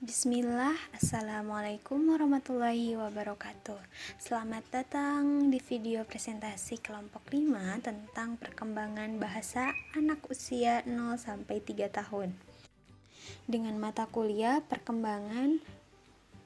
Bismillah, Assalamualaikum warahmatullahi wabarakatuh. Selamat datang di video presentasi kelompok 5 tentang perkembangan bahasa anak usia 0-3 tahun. Dengan mata kuliah perkembangan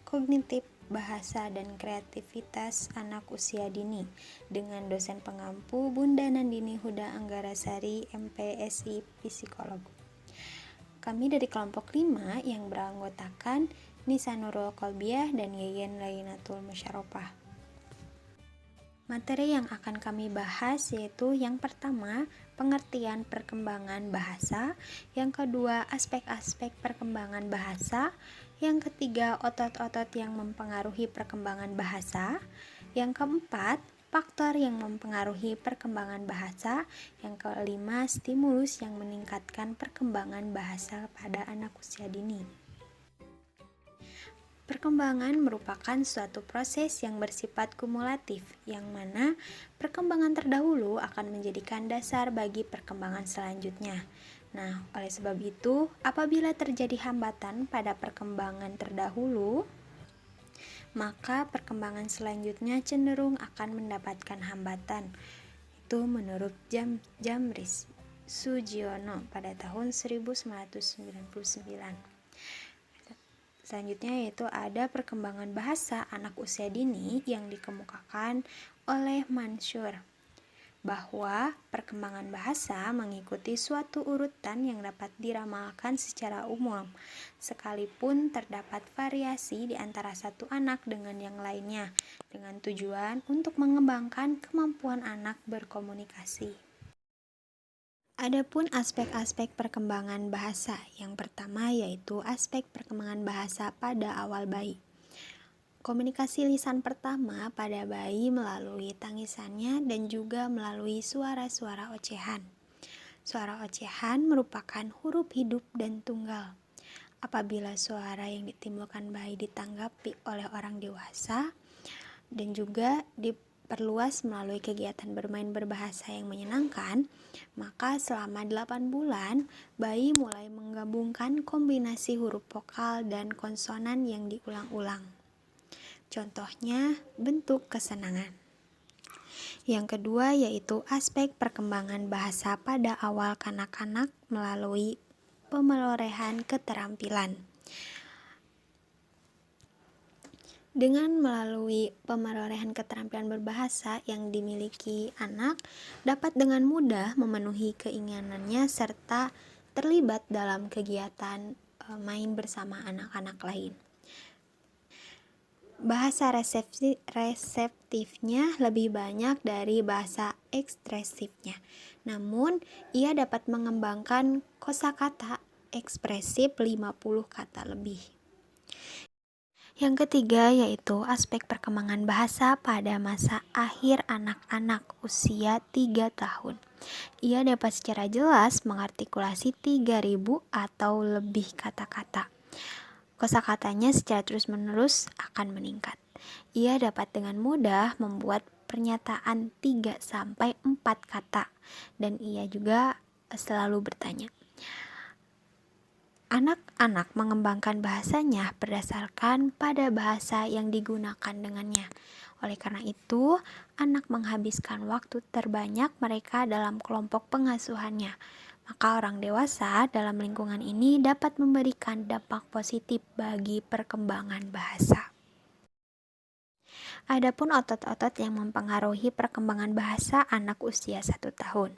kognitif bahasa dan kreativitas anak usia dini dengan dosen pengampu Bunda Nandini Huda Anggarasari, MPSI Psikolog. Kami dari kelompok 5 yang beranggotakan Nisa Nurul Kolbiah dan Yeyen Lainatul Musyaropah. Materi yang akan kami bahas yaitu yang pertama, pengertian perkembangan bahasa, yang kedua, aspek-aspek perkembangan bahasa, yang ketiga, otot-otot yang mempengaruhi perkembangan bahasa, yang keempat, faktor yang mempengaruhi perkembangan bahasa, yang kelima, stimulus yang meningkatkan perkembangan bahasa pada anak usia dini. Perkembangan merupakan suatu proses yang bersifat kumulatif, yang mana perkembangan terdahulu akan menjadikan dasar bagi perkembangan selanjutnya. Nah, oleh sebab itu, apabila terjadi hambatan pada perkembangan terdahulu, maka perkembangan selanjutnya cenderung akan mendapatkan hambatan. Itu menurut Jamris Sugiono pada tahun 1999. Selanjutnya yaitu ada perkembangan bahasa anak usia dini yang dikemukakan oleh Mansur, bahwa perkembangan bahasa mengikuti suatu urutan yang dapat diramalkan secara umum, sekalipun terdapat variasi di antara satu anak dengan yang lainnya, dengan tujuan untuk mengembangkan kemampuan anak berkomunikasi. Adapun aspek-aspek perkembangan bahasa, yang pertama yaitu aspek perkembangan bahasa pada awal bayi. Komunikasi lisan pertama pada bayi melalui tangisannya dan juga melalui suara-suara ocehan. Suara ocehan merupakan huruf hidup dan tunggal. Apabila suara yang ditimbulkan bayi ditanggapi oleh orang dewasa dan juga diperluas melalui kegiatan bermain berbahasa yang menyenangkan, maka selama 8 bulan bayi mulai menggabungkan kombinasi huruf vokal dan konsonan yang diulang-ulang. Contohnya, bentuk kesenangan. Yang kedua yaitu aspek perkembangan bahasa pada awal kanak-kanak melalui pemerolehan keterampilan. Dengan melalui pemerolehan keterampilan berbahasa yang dimiliki anak, dapat dengan mudah memenuhi keinginannya serta terlibat dalam kegiatan main bersama anak-anak lain. Bahasa reseptifnya lebih banyak dari bahasa ekspresifnya. Namun, ia dapat mengembangkan kosakata ekspresif 50 kata lebih. Yang ketiga yaitu aspek perkembangan bahasa pada masa akhir anak-anak usia 3 tahun. Ia dapat secara jelas mengartikulasi 3.000 atau lebih kata-kata. Kosakatanya secara terus-menerus akan meningkat. Ia dapat dengan mudah membuat pernyataan 3-4 kata dan ia juga selalu bertanya. Anak-anak mengembangkan bahasanya berdasarkan pada bahasa yang digunakan dengannya. Oleh karena itu, anak menghabiskan waktu terbanyak mereka dalam kelompok pengasuhannya. Maka orang dewasa dalam lingkungan ini dapat memberikan dampak positif bagi perkembangan bahasa. Adapun otot-otot yang mempengaruhi perkembangan bahasa anak usia 1 tahun.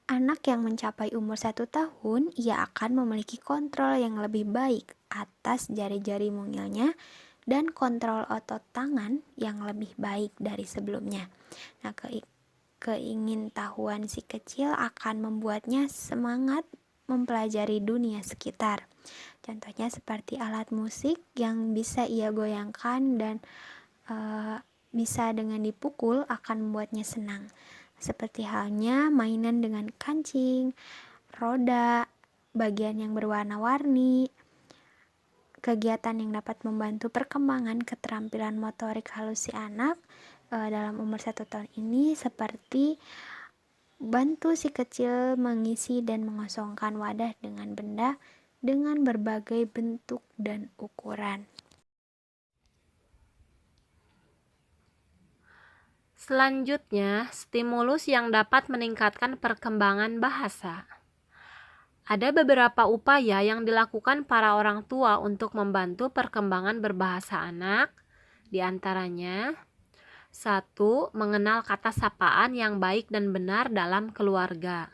Anak yang mencapai umur 1 tahun, ia akan memiliki kontrol yang lebih baik atas jari-jari mungilnya dan kontrol otot tangan yang lebih baik dari sebelumnya. Nah, keingintahuan si kecil akan membuatnya semangat mempelajari dunia sekitar. Contohnya seperti alat musik yang bisa ia goyangkan dan bisa dengan dipukul akan membuatnya senang. Seperti halnya mainan dengan kancing, roda, bagian yang berwarna-warni. Kegiatan yang dapat membantu perkembangan keterampilan motorik halus si anak dalam umur 1 tahun ini seperti bantu si kecil mengisi dan mengosongkan wadah dengan benda dengan berbagai bentuk dan ukuran. Selanjutnya, stimulus yang dapat meningkatkan perkembangan bahasa. Ada beberapa upaya yang dilakukan para orang tua untuk membantu perkembangan berbahasa anak, di antaranya 1. Mengenal kata sapaan yang baik dan benar dalam keluarga.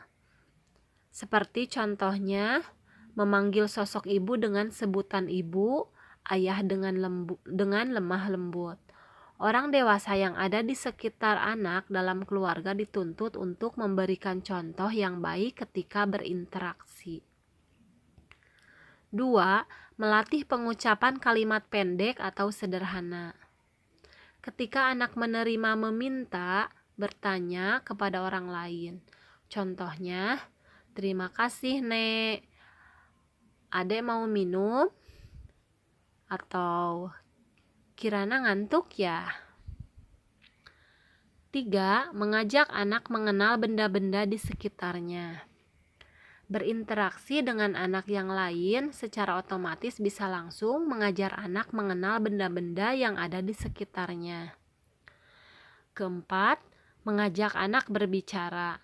Seperti contohnya, memanggil sosok ibu dengan sebutan ibu, ayah dengan lemah lembut. Orang dewasa yang ada di sekitar anak dalam keluarga dituntut untuk memberikan contoh yang baik ketika berinteraksi. 2. Melatih pengucapan kalimat pendek atau sederhana. Ketika anak menerima meminta, bertanya kepada orang lain. Contohnya, terima kasih, Nek. Adek mau minum? Atau Kirana ngantuk ya? 3. Mengajak anak mengenal benda-benda di sekitarnya. Berinteraksi dengan anak yang lain secara otomatis bisa langsung mengajar anak mengenal benda-benda yang ada di sekitarnya. 4. Mengajak anak berbicara.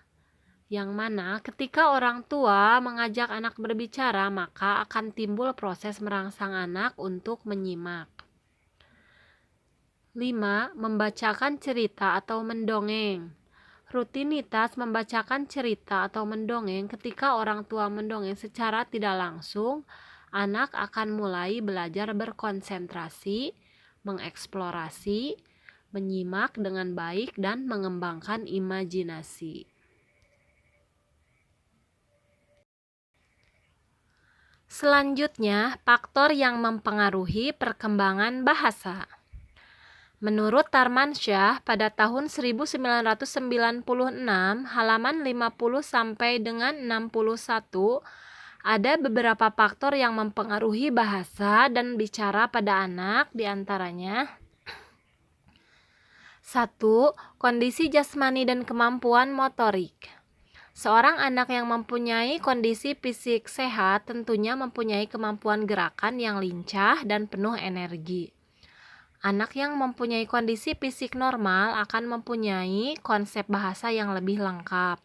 Yang mana ketika orang tua mengajak anak berbicara, maka akan timbul proses merangsang anak untuk menyimak. 5. Membacakan cerita atau mendongeng. Rutinitas membacakan cerita atau mendongeng ketika orang tua mendongeng secara tidak langsung, anak akan mulai belajar berkonsentrasi, mengeksplorasi, menyimak dengan baik, dan mengembangkan imajinasi. Selanjutnya, faktor yang mempengaruhi perkembangan bahasa. Menurut Tarmansyah, pada tahun 1996, halaman 50 sampai dengan 61, ada beberapa faktor yang mempengaruhi bahasa dan bicara pada anak, diantaranya 1. Kondisi jasmani dan kemampuan motorik. Seorang anak yang mempunyai kondisi fisik sehat tentunya mempunyai kemampuan gerakan yang lincah dan penuh energi. Anak yang mempunyai kondisi fisik normal akan mempunyai konsep bahasa yang lebih lengkap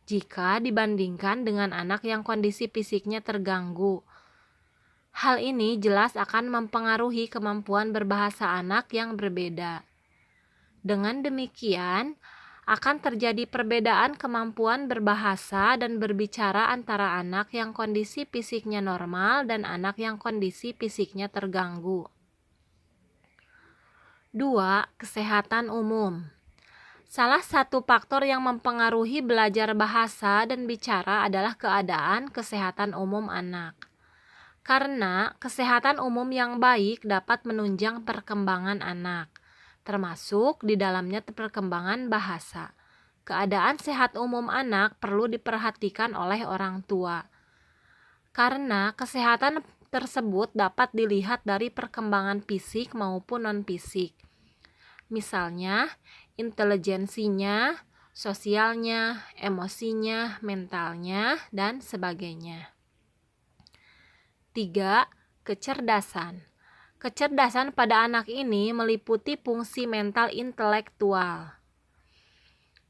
jika dibandingkan dengan anak yang kondisi fisiknya terganggu. Hal ini jelas akan mempengaruhi kemampuan berbahasa anak yang berbeda. Dengan demikian, akan terjadi perbedaan kemampuan berbahasa dan berbicara antara anak yang kondisi fisiknya normal dan anak yang kondisi fisiknya terganggu. 2. Kesehatan umum. Salah satu faktor yang mempengaruhi belajar bahasa dan bicara adalah keadaan kesehatan umum anak. Karena kesehatan umum yang baik dapat menunjang perkembangan anak, termasuk di dalamnya perkembangan bahasa. Keadaan sehat umum anak perlu diperhatikan oleh orang tua. Karena kesehatan tersebut dapat dilihat dari perkembangan fisik maupun non-fisik. Misalnya, intelijensinya, sosialnya, emosinya, mentalnya, dan sebagainya. 3. Kecerdasan. Kecerdasan pada anak ini meliputi fungsi mental intelektual.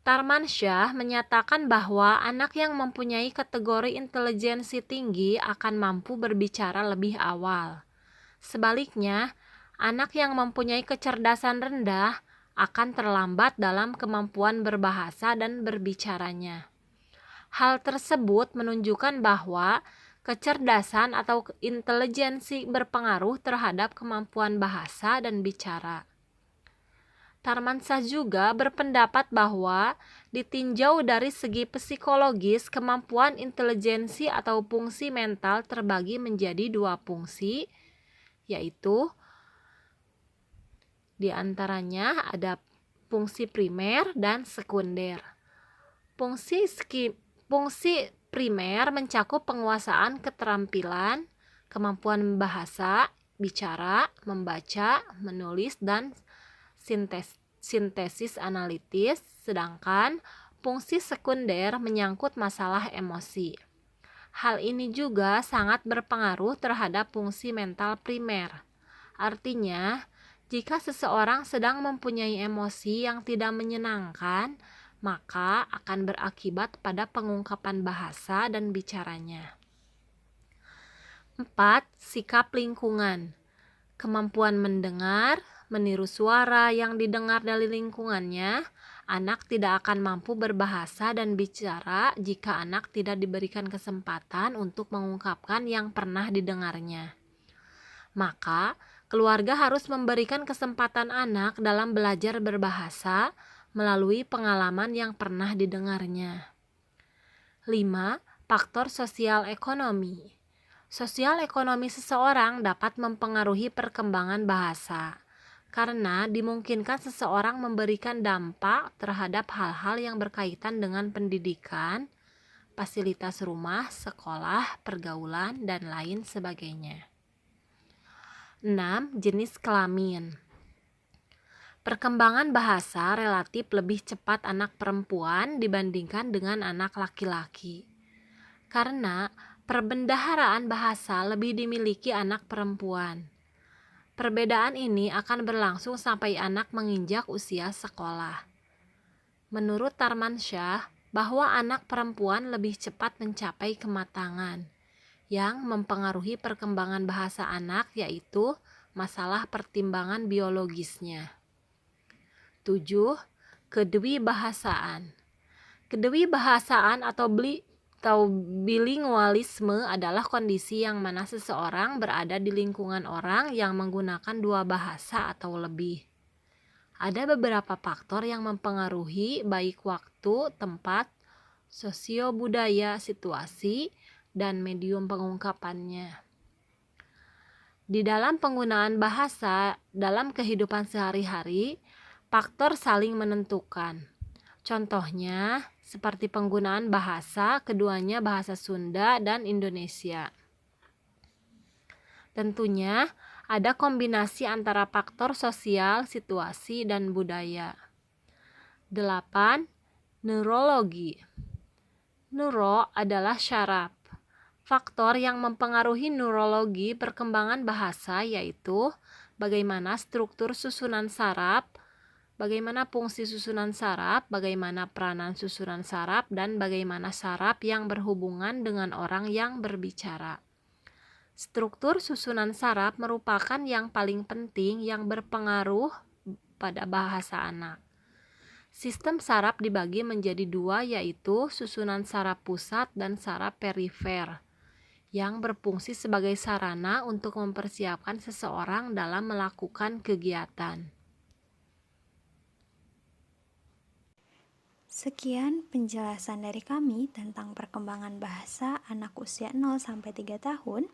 Tarmansyah menyatakan bahwa anak yang mempunyai kategori intelijensi tinggi akan mampu berbicara lebih awal. Sebaliknya, anak yang mempunyai kecerdasan rendah akan terlambat dalam kemampuan berbahasa dan berbicaranya. Hal tersebut menunjukkan bahwa kecerdasan atau intelijensi berpengaruh terhadap kemampuan bahasa dan bicara. Tarmansyah juga berpendapat bahwa ditinjau dari segi psikologis, kemampuan intelijensi atau fungsi mental terbagi menjadi 2 fungsi, yaitu di antaranya ada fungsi primer dan sekunder. Fungsi primer mencakup penguasaan keterampilan, kemampuan bahasa, bicara, membaca, menulis, dan sintesis analitis, sedangkan fungsi sekunder menyangkut masalah emosi. Hal ini juga sangat berpengaruh terhadap fungsi mental primer. Artinya, jika seseorang sedang mempunyai emosi yang tidak menyenangkan, maka akan berakibat pada pengungkapan bahasa dan bicaranya. 4. Sikap lingkungan. Kemampuan mendengar, meniru suara yang didengar dari lingkungannya. Anak tidak akan mampu berbahasa dan bicara jika anak tidak diberikan kesempatan untuk mengungkapkan yang pernah didengarnya. Maka, keluarga harus memberikan kesempatan anak dalam belajar berbahasa melalui pengalaman yang pernah didengarnya. 5. Faktor sosial ekonomi. Sosial ekonomi seseorang dapat mempengaruhi perkembangan bahasa, karena dimungkinkan seseorang memberikan dampak terhadap hal-hal yang berkaitan dengan pendidikan, fasilitas rumah, sekolah, pergaulan, dan lain sebagainya. 6. Jenis kelamin. Perkembangan bahasa relatif lebih cepat anak perempuan dibandingkan dengan anak laki-laki, karena perbendaharaan bahasa lebih dimiliki anak perempuan. Perbedaan ini akan berlangsung sampai anak menginjak usia sekolah. Menurut Tarmansyah, bahwa anak perempuan lebih cepat mencapai kematangan. Yang mempengaruhi perkembangan bahasa anak yaitu masalah pertimbangan biologisnya. 7. Kedewibahasaan. Kedewibahasaan atau bilingualisme adalah kondisi yang mana seseorang berada di lingkungan orang yang menggunakan dua bahasa atau lebih. Ada beberapa faktor yang mempengaruhi baik waktu, tempat, sosio-budaya, situasi, dan medium pengungkapannya. Di dalam penggunaan bahasa dalam kehidupan sehari-hari, faktor saling menentukan. Contohnya, seperti penggunaan bahasa, keduanya bahasa Sunda dan Indonesia. Tentunya, ada kombinasi antara faktor sosial, situasi, dan budaya. 8. Neurologi. Neuro adalah syaraf. Faktor yang mempengaruhi neurologi perkembangan bahasa yaitu bagaimana struktur susunan saraf, bagaimana fungsi susunan saraf, bagaimana peranan susunan saraf, dan bagaimana saraf yang berhubungan dengan orang yang berbicara. Struktur susunan saraf merupakan yang paling penting yang berpengaruh pada bahasa anak. Sistem saraf dibagi menjadi dua yaitu susunan saraf pusat dan saraf perifer yang berfungsi sebagai sarana untuk mempersiapkan seseorang dalam melakukan kegiatan. Sekian penjelasan dari kami tentang perkembangan bahasa anak usia 0-3 tahun.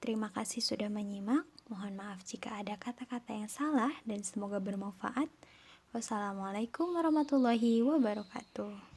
Terima kasih sudah menyimak. Mohon maaf jika ada kata-kata yang salah dan semoga bermanfaat. Wassalamualaikum warahmatullahi wabarakatuh.